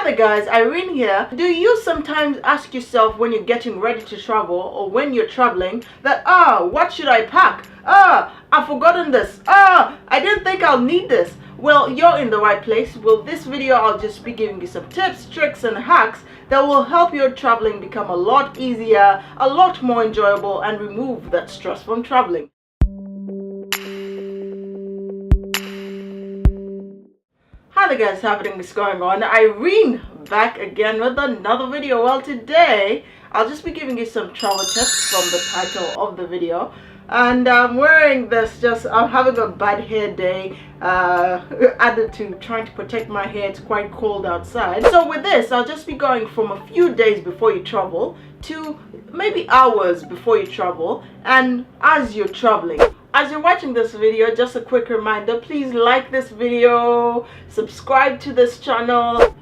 Hi there guys, Irene here. Do you sometimes ask yourself when you're getting ready to travel or when you're traveling that, what should I pack? I've forgotten this. I didn't think I'll need this. Well, you're in the right place. Well, this video I'll just be giving you some tips, tricks and hacks that will help your traveling become a lot easier, a lot more enjoyable, and remove that stress from traveling. Hi there guys, how everything is going on? Irene back again with another video. Well, today I'll just be giving you some travel tips from the title of the video. And I'm wearing this, I'm having a bad hair day, added to trying to protect my hair. It's quite cold outside. So with this, I'll just be going from a few days before you travel to maybe hours before you travel and as you're traveling. As you're watching this video, just a quick reminder, please like this video, subscribe to this channel.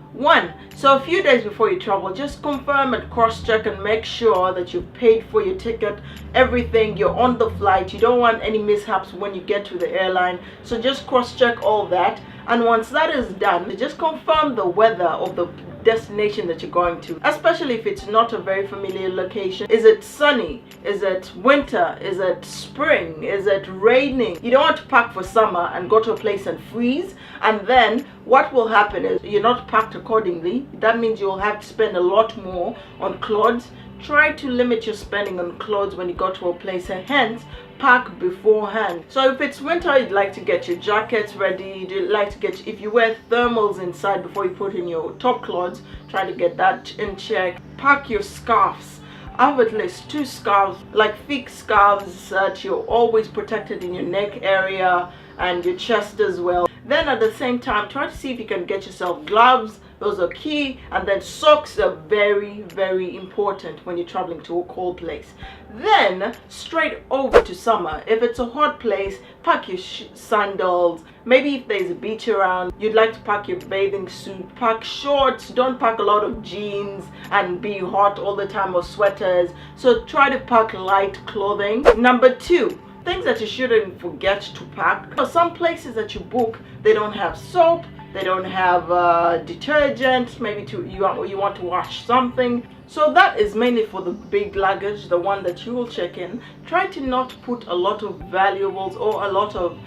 So a few days before you travel, just confirm and cross-check and make sure that you've paid for your ticket, everything, you're on the flight. You don't want any mishaps when you get to the airline, so just cross-check all that. And once that is done, just confirm the weather of the destination that you're going to, especially if it's not a very familiar location. Is it sunny? Is it winter? Is it spring? Is it raining? You don't want to pack for summer and go to a place and freeze, and then what will happen is you're not packed accordingly. That means you'll have to spend a lot more on clothes. Try to limit your spending on clothes when you go to a place, and hence pack beforehand. So if it's winter, you'd like to get your jackets ready. You'd like to get, if you wear thermals inside before you put in your top clothes, try to get that in check. Pack your scarves. I have at least 2 scarves, like thick scarves that you're always protected in your neck area and your chest as well. Then at the same time, try to see if you can get yourself gloves. Those are key. And then socks are very, very important when you're traveling to a cold place. Then straight over to summer. If it's a hot place, pack your sandals. Maybe if there's a beach around, you'd like to pack your bathing suit. Pack shorts. Don't pack a lot of jeans and be hot all the time, or sweaters. So try to pack light clothing. Number 2, things that you shouldn't forget to pack. For some places that you book, they don't have soap, they don't have detergent, maybe you want to wash something. So that is mainly for the big luggage, the one that you will check in. Try to not put a lot of valuables or a lot of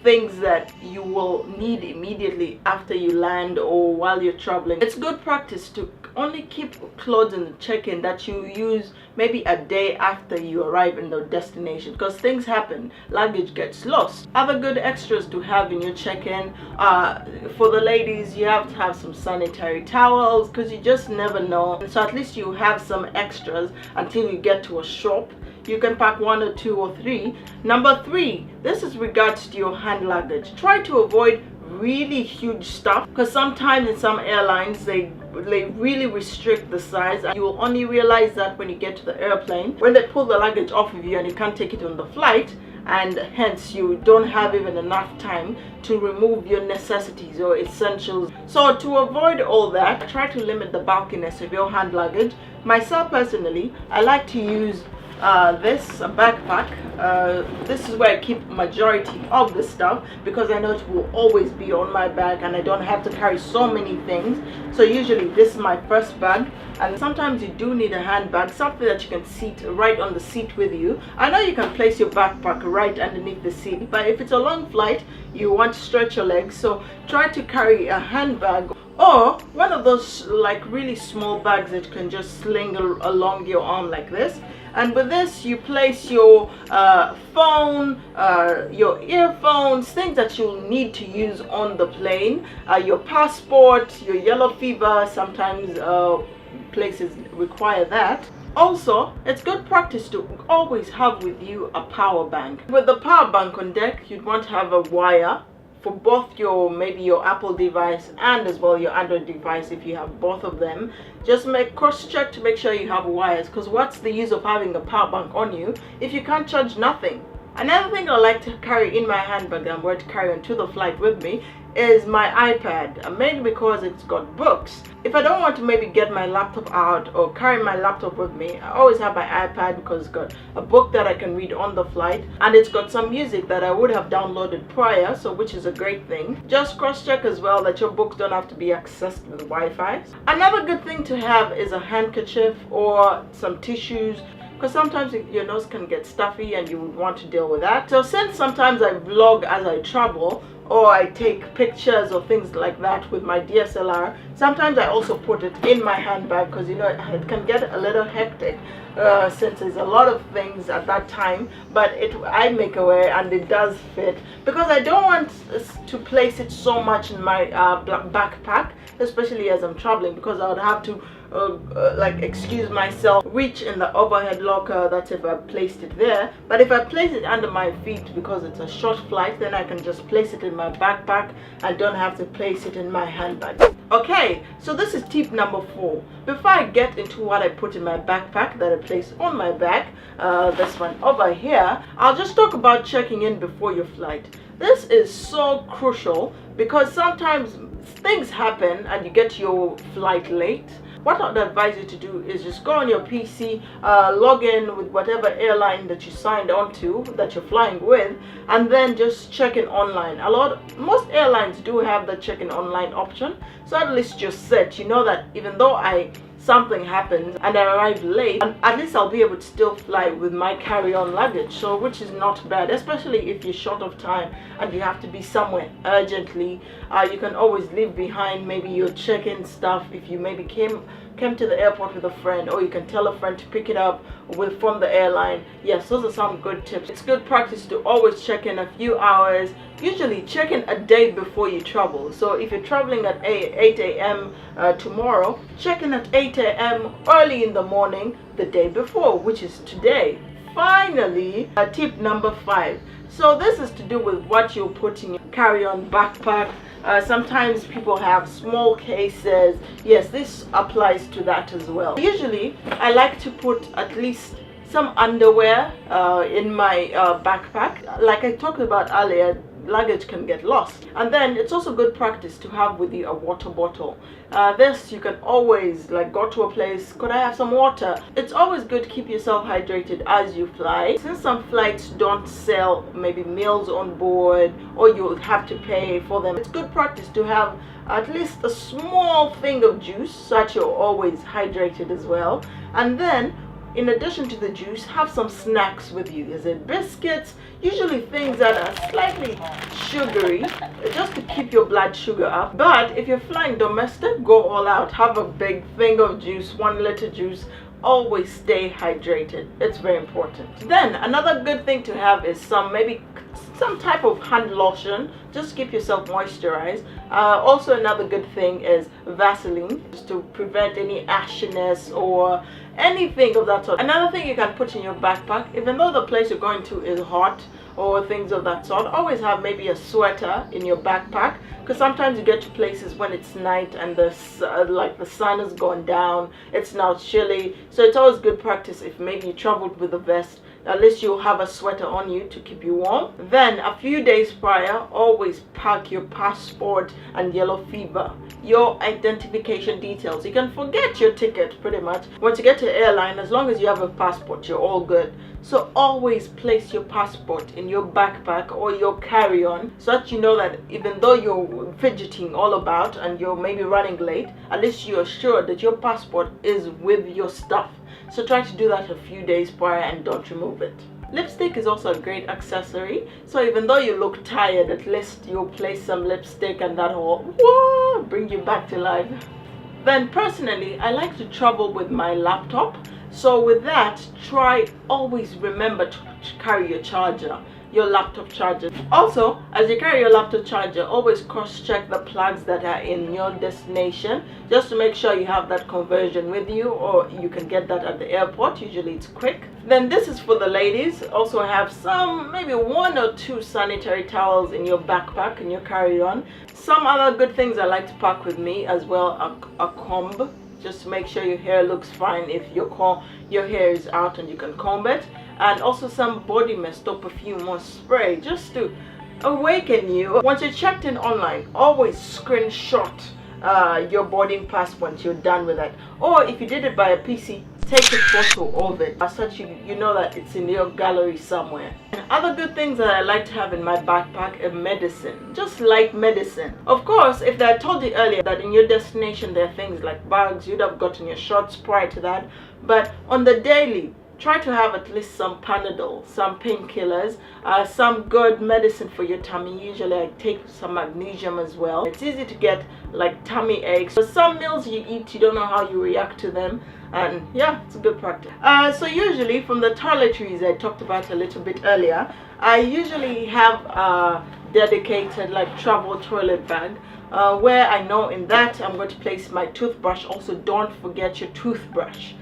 things that you will need immediately after you land or while you're traveling. It's good practice to only keep clothes in the check-in that you use maybe a day after you arrive in the destination, because things happen, luggage gets lost. Other good extras to have in your check-in, for the ladies, you have to have some sanitary towels, because you just never know. So at least you have some extras until you get to a shop. You can pack 1 or 2 or 3. Number 3, this is regards to your hand luggage. Try to avoid really huge stuff, because sometimes in some airlines they really restrict the size, and you will only realize that when you get to the airplane, when they pull the luggage off of you and you can't take it on the flight, and hence you don't have even enough time to remove your necessities or essentials. So to avoid all that, try to limit the bulkiness of your hand luggage. Myself personally, I like to use a backpack. This is where I keep majority of the stuff, because I know it will always be on my back and I don't have to carry so many things. So usually this is my first bag, and sometimes you do need a handbag, something that you can seat right on the seat with you. I know you can place your backpack right underneath the seat, but if it's a long flight, you want to stretch your legs, so try to carry a handbag or one of those like really small bags that you can just sling along your arm like this. And with this, you place your phone, your earphones, things that you'll need to use on the plane, your passport, your yellow fever. Sometimes places require that. Also, it's good practice to always have with you a power bank. With the power bank on deck, you'd want to have a wire for both maybe your Apple device and as well your Android device. If you have both of them, just cross-check to make sure you have wires, because what's the use of having a power bank on you if you can't charge nothing? Another thing I like to carry in my handbag that I'm going to carry onto the flight with me is my iPad, mainly because it's got books. If I don't want to maybe get my laptop out or carry my laptop with me, I always have my iPad because it's got a book that I can read on the flight, and it's got some music that I would have downloaded prior, so which is a great thing. Just cross-check as well that your books don't have to be accessed with Wi-Fi. Another good thing to have is a handkerchief or some tissues, because sometimes your nose can get stuffy and you would want to deal with that. So since sometimes I vlog as I travel, or I take pictures or things like that with my DSLR, sometimes I also put it in my handbag because, you know, it can get a little hectic since there's a lot of things at that time, but I make away and it does fit, because I don't want to place it so much in my backpack, especially as I'm traveling, because I would have to like excuse myself, reach in the overhead locker. That's if I placed it there. But if I place it under my feet because it's a short flight, then I can just place it in my backpack. I don't have to place it in my handbag. Okay, so this is tip number 4. Before I get into what I put in my backpack that I place on my back, this one over here, I'll just talk about checking in before your flight. This is so crucial because sometimes things happen and you get your flight late. What I'd advise you to do is just go on your PC, log in with whatever airline that you signed on to, that you're flying with, and then just check in online. Most airlines do have the check in online option, so at least you're set. You know that even though something happens and I arrive late, and at least I'll be able to still fly with my carry-on luggage, so which is not bad, especially if you're short of time and you have to be somewhere urgently. You can always leave behind maybe your check-in stuff if you maybe came to the airport with a friend, or you can tell a friend to pick it up from the airline. Yes, those are some good tips. It's good practice to always check in a few hours, usually check in a day before you travel. So if you're traveling at 8 a.m. Tomorrow, check in at 8 a.m. early in the morning the day before, which is today. Finally, tip number 5. So this is to do with what you'll put in your carry-on backpack. Sometimes people have small cases. Yes, this applies to that as well. Usually, I like to put at least some underwear in my backpack. Like I talked about earlier, luggage can get lost, and then it's also good practice to have with you a water bottle. This you can always, like, go to a place, could I have some water? It's always good to keep yourself hydrated as you fly. Since some flights don't sell maybe meals on board, or you have to pay for them, it's good practice to have at least a small thing of juice so that you're always hydrated as well. And then in addition to the juice, have some snacks with you. Is it biscuits? Usually things that are slightly sugary, just to keep your blood sugar up. But if you're flying domestic, go all out. Have a big thing of juice, 1 liter juice. Always stay hydrated. It's very important. Then another good thing to have is maybe some type of hand lotion, just keep yourself moisturized. Also another good thing is Vaseline, just to prevent any ashiness or anything of that sort. Another thing you can put in your backpack, even though the place you're going to is hot or things of that sort, always have maybe a sweater in your backpack, because sometimes you get to places when it's night and the sun has gone down, it's now chilly, so it's always good practice if maybe you traveled with a vest, at least you'll have a sweater on you to keep you warm. Then a few days prior, always pack your passport and yellow fever, your identification details. You can forget your ticket pretty much. Once you get to the airline, as long as you have a passport, you're all good. So always place your passport in your backpack or your carry-on, so that you know that even though you're fidgeting all about and you're maybe running late, at least you're sure that your passport is with your stuff. So try to do that a few days prior and don't remove it. Lipstick is also a great accessory, so even though you look tired, at least you'll place some lipstick and that will bring you back to life. Then personally, I like to travel with my laptop, so with that, always remember to carry your charger, your laptop charger. Also, as you carry your laptop charger, always cross-check the plugs that are in your destination, just to make sure you have that conversion with you, or you can get that at the airport. Usually it's quick. Then this is for the ladies. Also have maybe 1 or 2 sanitary towels in your backpack, in your carry-on. Some other good things I like to pack with me as well, a comb. just to make sure your hair looks fine. If your hair is out, and you can comb it. And also some body mist or perfume or spray just to awaken you. Once you're checked in online, always screenshot your boarding pass once you're done with it. Or if you did it by a PC, take a photo of it. As such, you know that it's in your gallery somewhere. And other good things that I like to have in my backpack are medicine, just like medicine. Of course, if I told you earlier that in your destination there are things like bags, you'd have gotten your shots prior to that. But on the daily, try to have at least some Panadol, some painkillers, some good medicine for your tummy. Usually I take some magnesium as well. It's easy to get like tummy aches. So some meals you eat, you don't know how you react to them. And yeah, it's a good practice. So usually from the toiletries I talked about a little bit earlier, I usually have a dedicated like travel toilet bag. Where I know in that I'm going to place my toothbrush. Also, don't forget your toothbrush.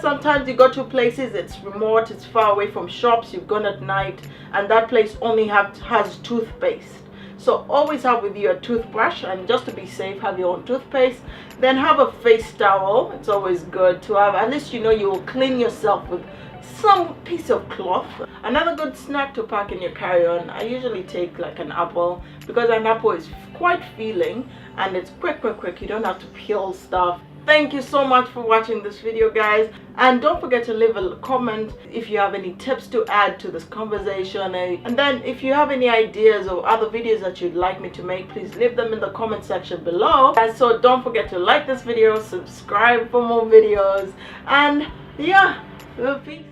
Sometimes you go to places, it's remote, it's far away from shops, you've gone at night, and that place only has toothpaste. So always have with you a toothbrush, and just to be safe, have your own toothpaste. Then have a face towel. It's always good to have. At least you know you will clean yourself with some piece of cloth. Another good snack to pack in your carry-on, I usually take like an apple, because an apple is quite filling and it's quick. You don't have to peel stuff. Thank you so much for watching this video, guys, and don't forget to leave a comment if you have any tips to add to this conversation. And then if you have any ideas or other videos that you'd like me to make, please leave them in the comment section below. And so don't forget to like this video, subscribe for more videos, and yeah, peace.